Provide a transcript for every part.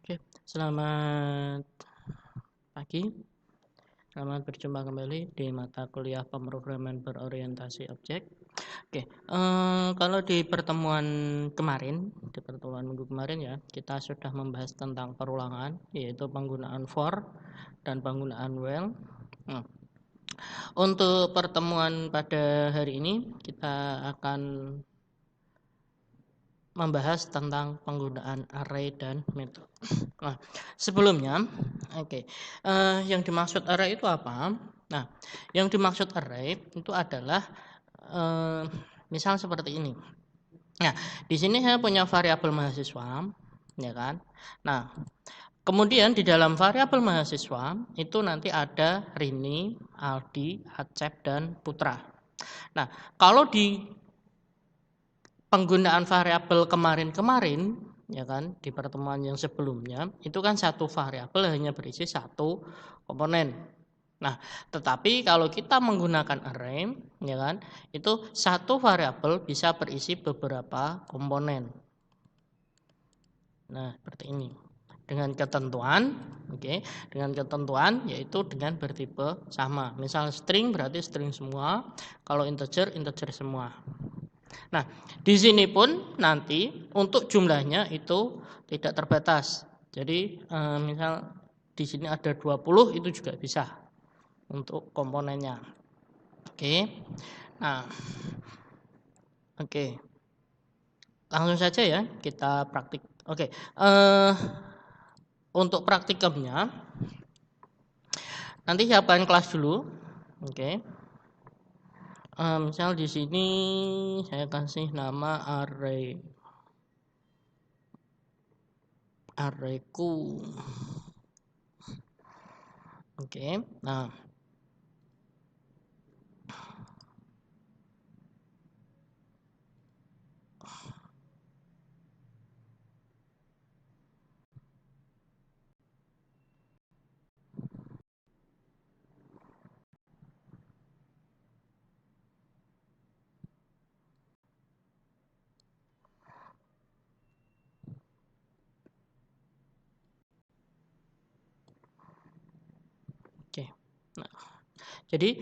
Oke, selamat pagi. Selamat berjumpa kembali di mata kuliah pemrograman berorientasi objek. Oke, kalau di pertemuan minggu kemarin ya, kita sudah membahas tentang perulangan, yaitu penggunaan for dan penggunaan while. Nah, untuk pertemuan pada hari ini kita akan membahas tentang penggunaan array dan method. Nah, sebelumnya, yang dimaksud array itu apa? Nah, yang dimaksud array itu adalah misal seperti ini. Nah, di sini saya punya variabel mahasiswa, ya kan? Nah, kemudian di dalam variabel mahasiswa itu nanti ada Rini, Aldi, Acep, dan Putra. Nah, kalau di penggunaan variabel kemarin ya kan, di pertemuan yang sebelumnya itu kan satu variabel hanya berisi satu komponen. Nah, tetapi kalau kita menggunakan array ya kan, itu satu variabel bisa berisi beberapa komponen. Nah, seperti ini. Dengan ketentuan, dengan ketentuan yaitu dengan bertipe sama. Misal string berarti string semua, kalau integer semua. Nah, di sini pun nanti untuk jumlahnya itu tidak terbatas. Jadi misal di sini ada 20 itu juga bisa untuk komponennya. Oke. Nah, oke. Langsung saja ya kita praktik. Oke. Untuk praktikumnya nanti siapkan kelas dulu. Oke. Misal di sini saya kasih nama arrayku. Oke. Nah, oke. Nah, jadi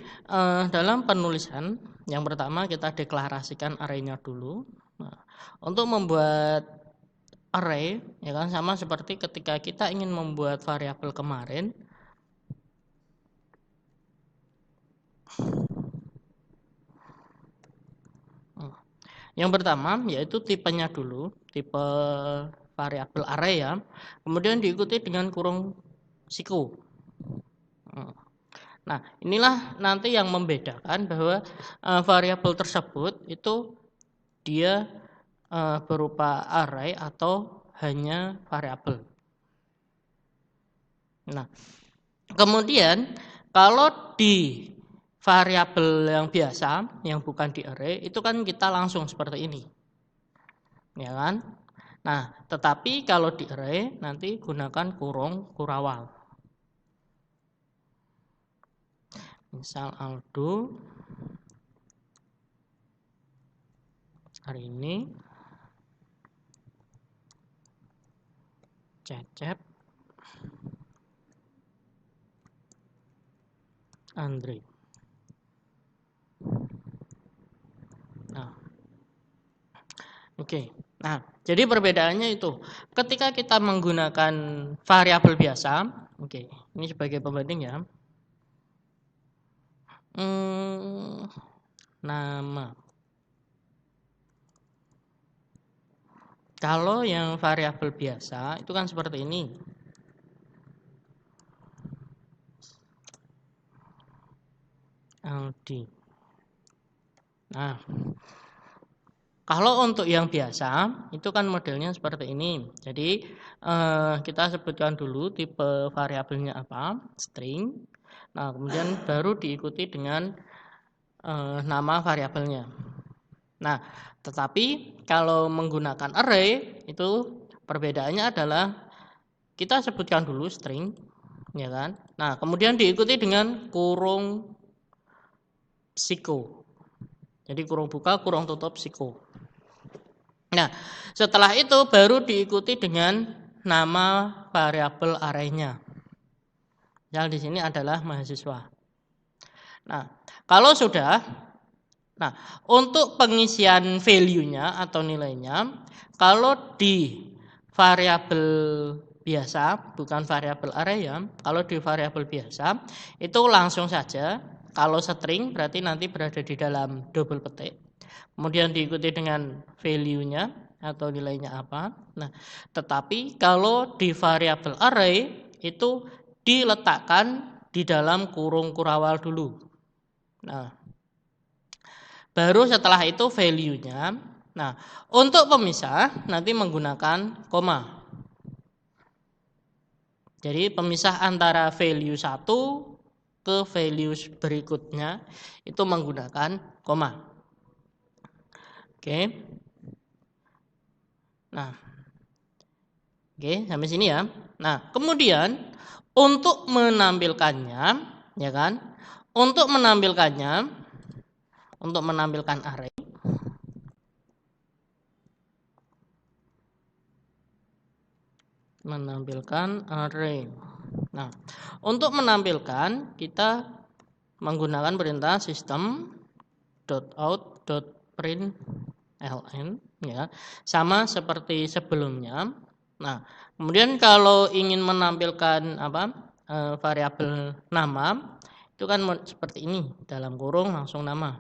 dalam penulisan yang pertama kita deklarasikan arraynya dulu. Nah, untuk membuat array ya kan sama seperti ketika kita ingin membuat variabel kemarin. Yang pertama yaitu tipenya dulu, tipe variabel array ya. Kemudian diikuti dengan kurung siku. Nah, inilah nanti yang membedakan bahwa variabel tersebut itu dia berupa array atau hanya variabel. Nah, kemudian kalau di variabel yang biasa, yang bukan di array, itu kan kita langsung seperti ini. Ya kan? Nah, tetapi kalau di array nanti gunakan kurung kurawal. Misal Aldo hari ini, Cecep, Andre. Nah, oke. Nah, jadi perbedaannya itu ketika kita menggunakan variabel biasa, ini sebagai pembanding ya. Nama. Kalau yang variabel biasa itu kan seperti ini. Aldi. Nah, kalau untuk yang biasa itu kan modelnya seperti ini. Jadi kita sebutkan dulu tipe variabelnya apa, string. Nah, kemudian baru diikuti dengan nama variabelnya. Nah, tetapi kalau menggunakan array itu perbedaannya adalah kita sebutkan dulu string, ya kan? Nah, kemudian diikuti dengan kurung siku. Jadi kurung buka, kurung tutup siku. Nah, setelah itu baru diikuti dengan nama variabel arraynya. Yang di sini adalah mahasiswa. Nah, kalau sudah, nah untuk pengisian value-nya atau nilainya, kalau di variabel biasa, bukan variabel array ya, kalau di variabel biasa itu langsung saja. Kalau string berarti nanti berada di dalam double petik. Kemudian diikuti dengan value-nya atau nilainya apa. Nah, tetapi kalau di variabel array itu diletakkan di dalam kurung kurawal dulu. Nah, baru setelah itu value-nya. Nah, untuk pemisah nanti menggunakan koma. Jadi pemisah antara value 1 ke value berikutnya itu menggunakan koma. Oke. Nah, oke, sampai sini ya. Nah, kemudian untuk menampilkannya, ya kan? Untuk menampilkan array, Nah, untuk menampilkan kita menggunakan perintah system.out.println ya, sama seperti sebelumnya. Nah, kemudian kalau ingin menampilkan variabel nama itu kan seperti ini, dalam kurung langsung nama.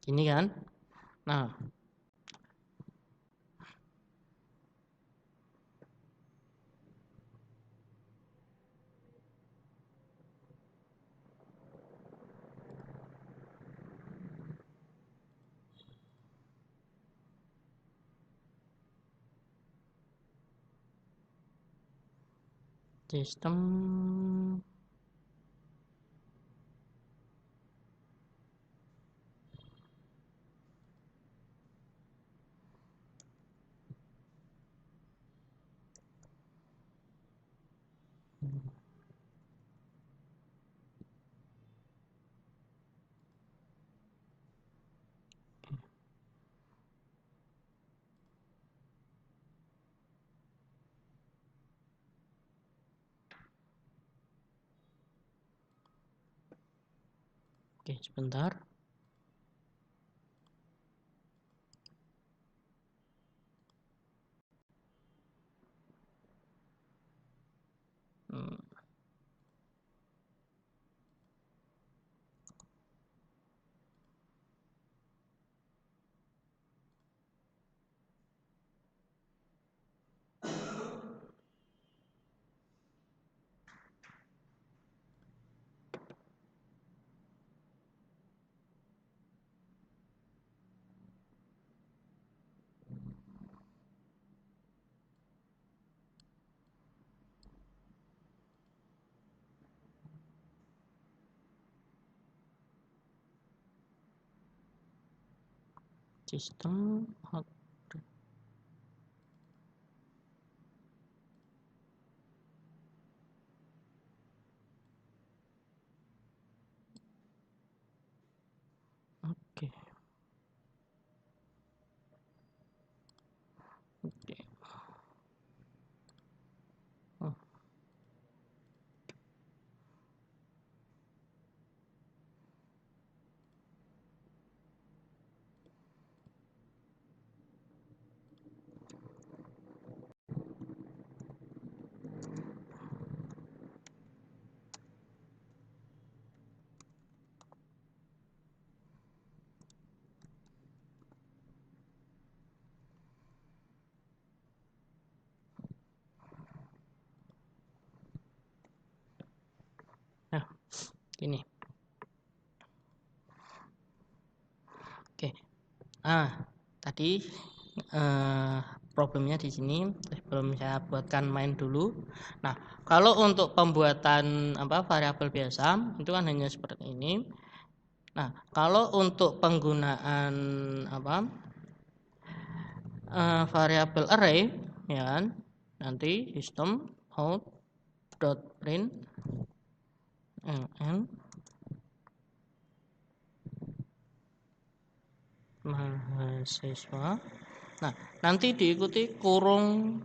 Ini kan. Nah, sistem Oke, sebentar. Sistem out. Oke. Oke. Oh. Nah, gini. Oke. Tadi problemnya di sini belum saya buatkan main dulu. Nah, kalau untuk pembuatan variabel biasa itu kan hanya seperti ini. Nah, kalau untuk penggunaan variabel array ya kan, nanti sistem out.println mahasiswa. Nah, nanti diikuti kurung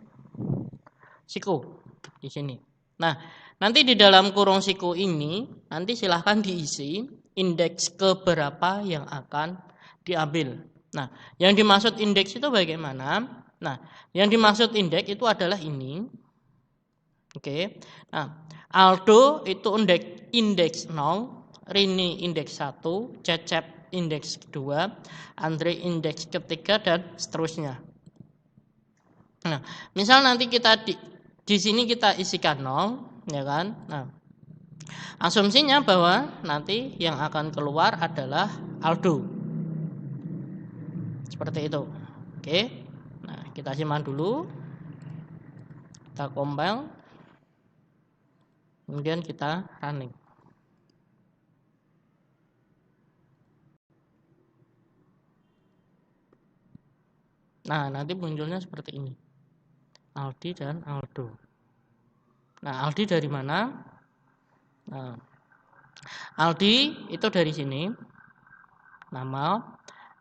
siku di sini. Nah, nanti di dalam kurung siku ini nanti silahkan diisi indeks keberapa yang akan diambil. Nah, yang dimaksud indeks itu bagaimana? Nah, yang dimaksud indeks itu adalah ini. Oke. Nah, Aldo itu indeks 0, Rini indeks 1, Cecep indeks 2, Andre indeks ketiga, dan seterusnya. Nah, misal nanti kita di sini kita isikan 0, ya kan? Nah, asumsinya bahwa nanti yang akan keluar adalah Aldo. Seperti itu. Oke. Nah, kita simpan dulu. Kita compile. Kemudian kita running. Nah, nanti munculnya seperti ini. Aldi dan Aldo. Nah, Aldi dari mana? Nah, Aldi itu dari sini. Nama.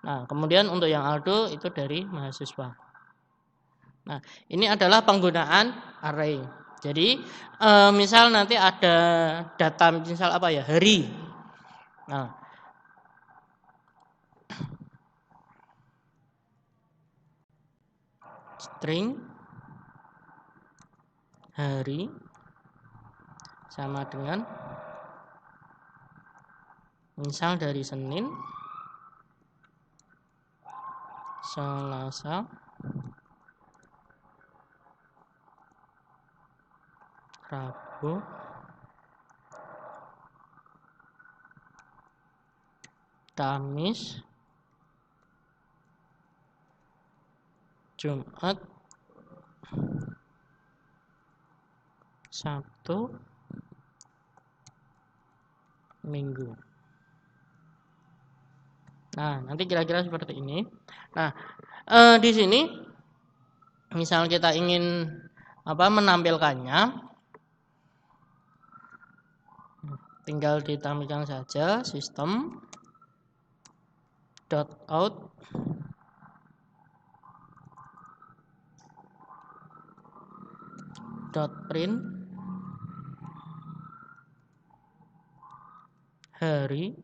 Nah, kemudian untuk yang Aldo itu dari mahasiswa. Nah, ini adalah penggunaan array. Jadi, misal nanti ada data misal apa ya? Hari. Nah, string hari sama dengan misal dari Senin, Selasa, Rabu, Kamis, Jumat, Sabtu, Minggu. Nah, nanti kira-kira seperti ini. Nah, di sini misal kita ingin menampilkannya, tinggal ditampilkan saja sistem .out .print hari.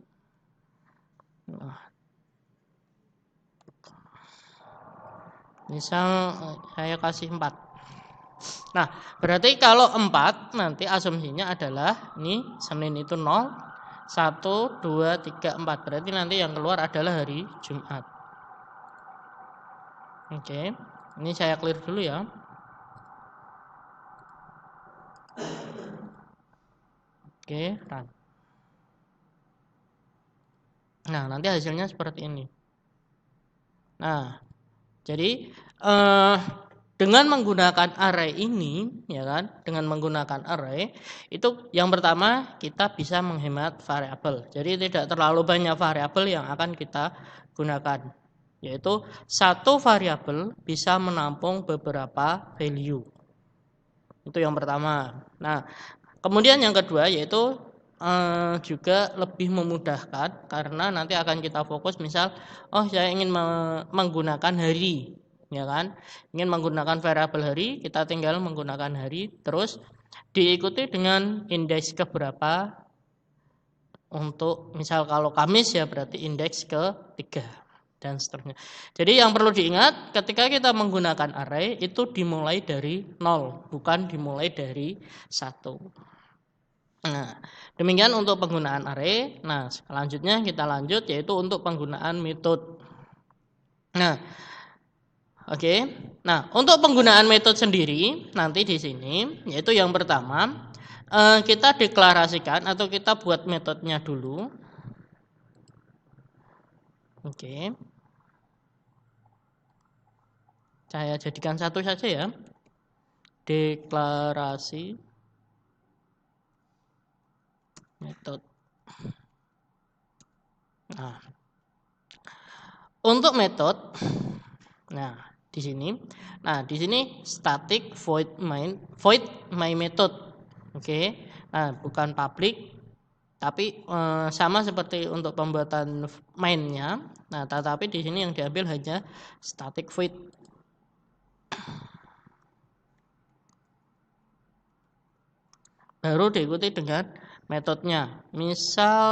Misal saya kasih 4. Nah, berarti kalau 4 nanti asumsinya adalah ini Senin itu 0, 1, 2, 3, 4. Berarti nanti yang keluar adalah hari Jumat. Oke. Ini saya clear dulu ya. Oke, run. Nah, nanti hasilnya seperti ini. Nah, jadi dengan menggunakan array ini, ya kan? Dengan menggunakan array itu yang pertama kita bisa menghemat variabel. Jadi tidak terlalu banyak variabel yang akan kita gunakan. Yaitu satu variabel bisa menampung beberapa value. Itu yang pertama. Nah, kemudian yang kedua yaitu juga lebih memudahkan karena nanti akan kita fokus misal saya ingin menggunakan hari, ya kan, ingin menggunakan variabel hari, kita tinggal menggunakan hari terus diikuti dengan indeks keberapa. Untuk misal kalau Kamis ya berarti indeks ke-3 dan seterusnya. Jadi yang perlu diingat ketika kita menggunakan array itu dimulai dari 0, bukan dimulai dari 1. Nah, demikian untuk penggunaan array. Nah, selanjutnya kita lanjut yaitu untuk penggunaan metode. Nah, oke. Nah, untuk penggunaan metode sendiri nanti di sini yaitu yang pertama kita deklarasikan atau kita buat metodenya dulu. Oke. Saya jadikan satu saja ya. Deklarasi metode. Nah, untuk metode, nah di sini static void my method, oke. Nah bukan public, Tapi sama seperti untuk pembuatan mainnya. Nah, tetapi di sini yang diambil hanya static void. Baru diikuti dengan metodenya. Misal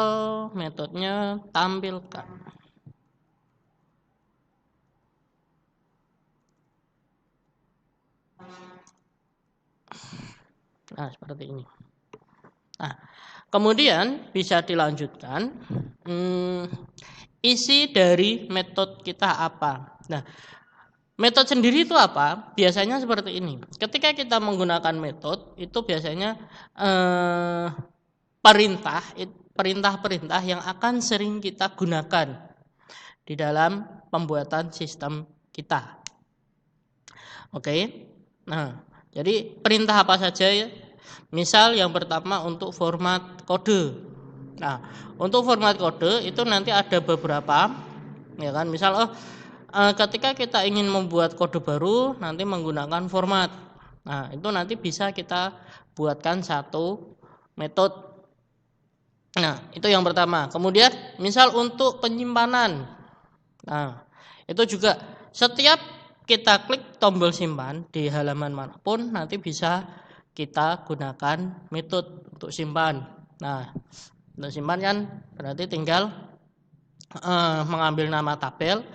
metodenya tampilkan. Nah, seperti ini. Nah, kemudian bisa dilanjutkan. Isi dari metode kita apa? Nah, metode sendiri itu apa? Biasanya seperti ini. Ketika kita menggunakan metode, itu biasanya perintah-perintah yang akan sering kita gunakan di dalam pembuatan sistem kita. Oke. Nah, jadi perintah apa saja ya? Misal yang pertama untuk format kode. Nah, untuk format kode itu nanti ada beberapa, ya kan? Misal ketika kita ingin membuat kode baru nanti menggunakan format. Nah, itu nanti bisa kita buatkan satu metode. Nah, itu yang pertama. Kemudian misal untuk penyimpanan. Nah, itu juga setiap kita klik tombol simpan di halaman manapun nanti bisa kita gunakan metode untuk simpan. Nah, untuk simpan kan berarti tinggal mengambil nama tabel,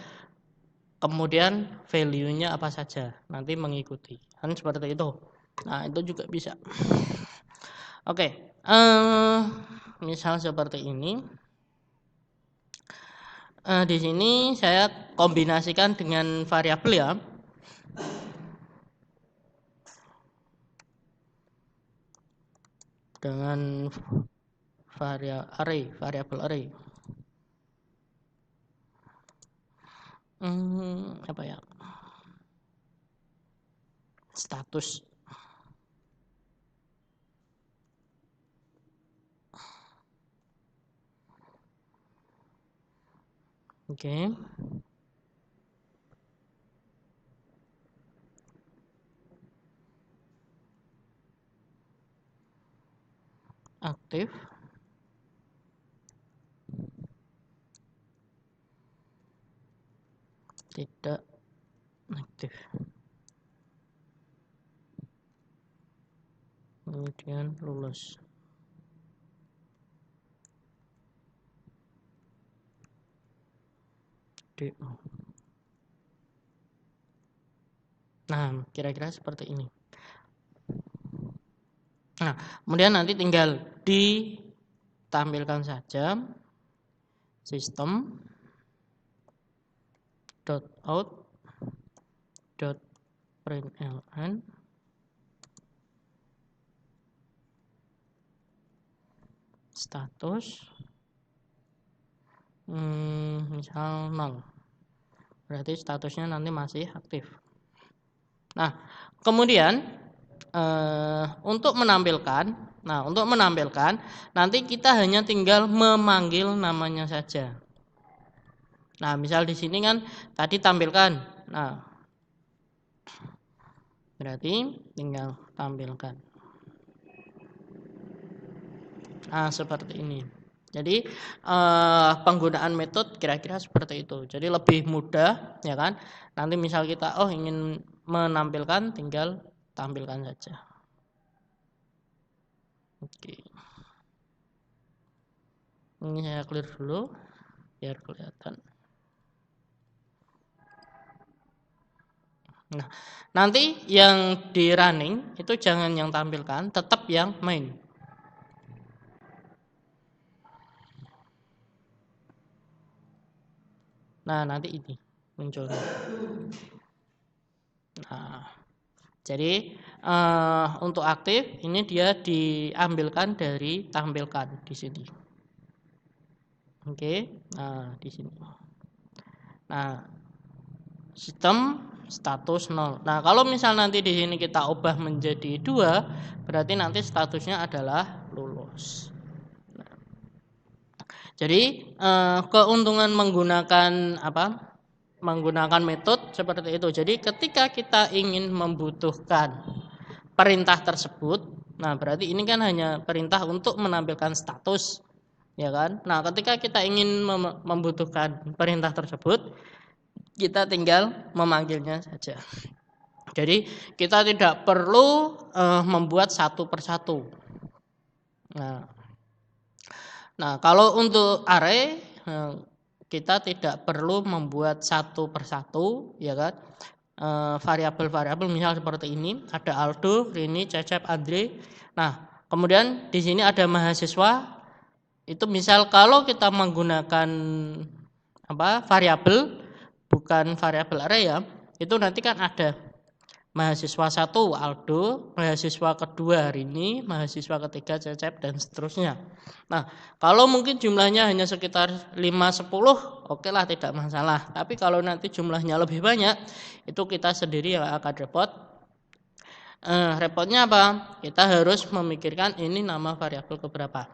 kemudian value-nya apa saja, nanti mengikuti. Kan seperti itu. Nah, itu juga bisa. Oke, misal seperti ini. Di sini saya kombinasikan dengan variabel ya. Dengan variabel array. Apa ya? Status. Oke. Aktif. Tidak aktif. Kemudian lulus. DO. Nah, kira-kira seperti ini. Nah, kemudian nanti tinggal ditampilkan saja sistem .out .println status misal 0, berarti statusnya nanti masih aktif. Nah, kemudian untuk menampilkan nanti kita hanya tinggal memanggil namanya saja. Nah, misal di sini kan tadi tampilkan. Nah, berarti tinggal tampilkan. Nah, seperti ini. Jadi penggunaan metode kira-kira seperti itu. Jadi lebih mudah, ya kan? Nanti misal kita ingin menampilkan, tinggal tampilkan saja. Oke. Ini saya clear dulu biar kelihatan. Nah, nanti yang di running itu jangan yang tampilkan, tetap yang main. Nah, nanti ini munculnya. Nah, jadi untuk aktif ini dia diambilkan dari tampilkan di sini. Oke, nah di sini. Nah, sistem status 0. Nah, kalau misal nanti di sini kita ubah menjadi 2, berarti nanti statusnya adalah lulus. Jadi keuntungan menggunakan menggunakan metode seperti itu. Jadi ketika kita ingin membutuhkan perintah tersebut, nah berarti ini kan hanya perintah untuk menampilkan status. ya kan? Nah, ketika kita ingin membutuhkan perintah tersebut, kita tinggal memanggilnya saja. Jadi kita tidak perlu membuat satu persatu. Nah, kalau untuk array kita tidak perlu membuat satu persatu, ya kan? Variabel-variabel misal seperti ini, ada Aldo, Rini, Cecep, Andre. Nah, kemudian di sini ada mahasiswa. Itu misal kalau kita menggunakan variabel bukan variabel array ya, itu nanti kan ada mahasiswa 1 Aldo, mahasiswa kedua Rini, mahasiswa ketiga Cecep, dan seterusnya. Nah, kalau mungkin jumlahnya hanya sekitar 5-10, oke lah, tidak masalah. Tapi kalau nanti jumlahnya lebih banyak, itu kita sendiri yang akan repot. Repotnya apa? Kita harus memikirkan ini nama variabel keberapa.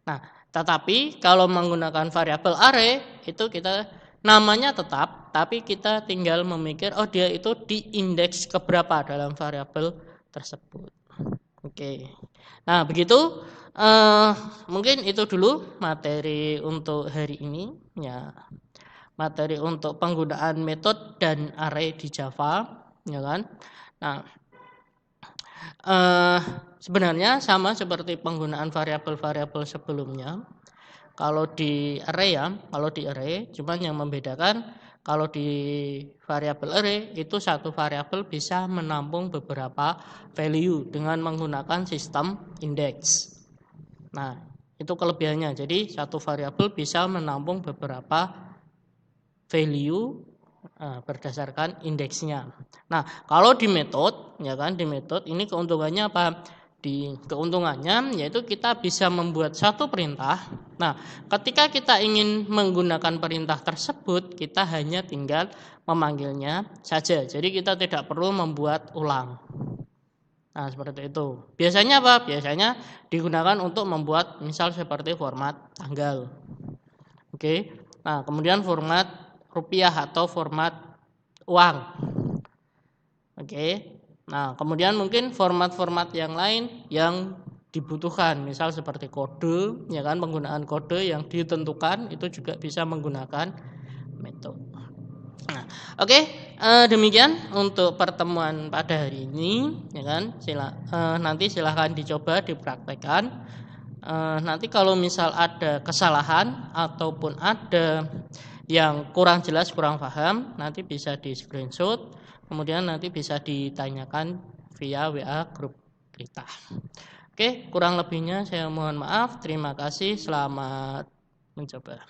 Nah, tetapi kalau menggunakan variabel array, itu kita namanya tetap, tapi kita tinggal memikir, oh dia itu di indeks keberapa dalam variabel tersebut. Oke. Nah, begitu mungkin itu dulu materi untuk hari ini ya. Materi untuk penggunaan metode dan array di Java, ya kan? Nah, sebenarnya sama seperti penggunaan variabel-variabel sebelumnya. Kalau di array cuman yang membedakan kalau di variabel array itu satu variabel bisa menampung beberapa value dengan menggunakan sistem index. Nah, itu kelebihannya. Jadi satu variabel bisa menampung beberapa value berdasarkan indeksnya. Nah, kalau di metode, ya kan, di metode ini keuntungannya apa? Keuntungannya yaitu kita bisa membuat satu perintah. Nah, ketika kita ingin menggunakan perintah tersebut, kita hanya tinggal memanggilnya saja. Jadi kita tidak perlu membuat ulang. Nah, seperti itu. Biasanya apa? Biasanya digunakan untuk membuat misal seperti format tanggal. Oke. Nah, kemudian format rupiah atau format uang. Oke. Nah, kemudian mungkin format-format yang lain yang dibutuhkan, misal seperti kode, ya kan, penggunaan kode yang ditentukan itu juga bisa menggunakan metode. Nah, oke, demikian untuk pertemuan pada hari ini, ya kan. Nanti silahkan dicoba dipraktekkan. Nanti kalau misal ada kesalahan ataupun ada yang kurang jelas, kurang paham, nanti bisa di screenshot, kemudian nanti bisa ditanyakan via WA grup kita. Oke, kurang lebihnya saya mohon maaf. Terima kasih, selamat mencoba.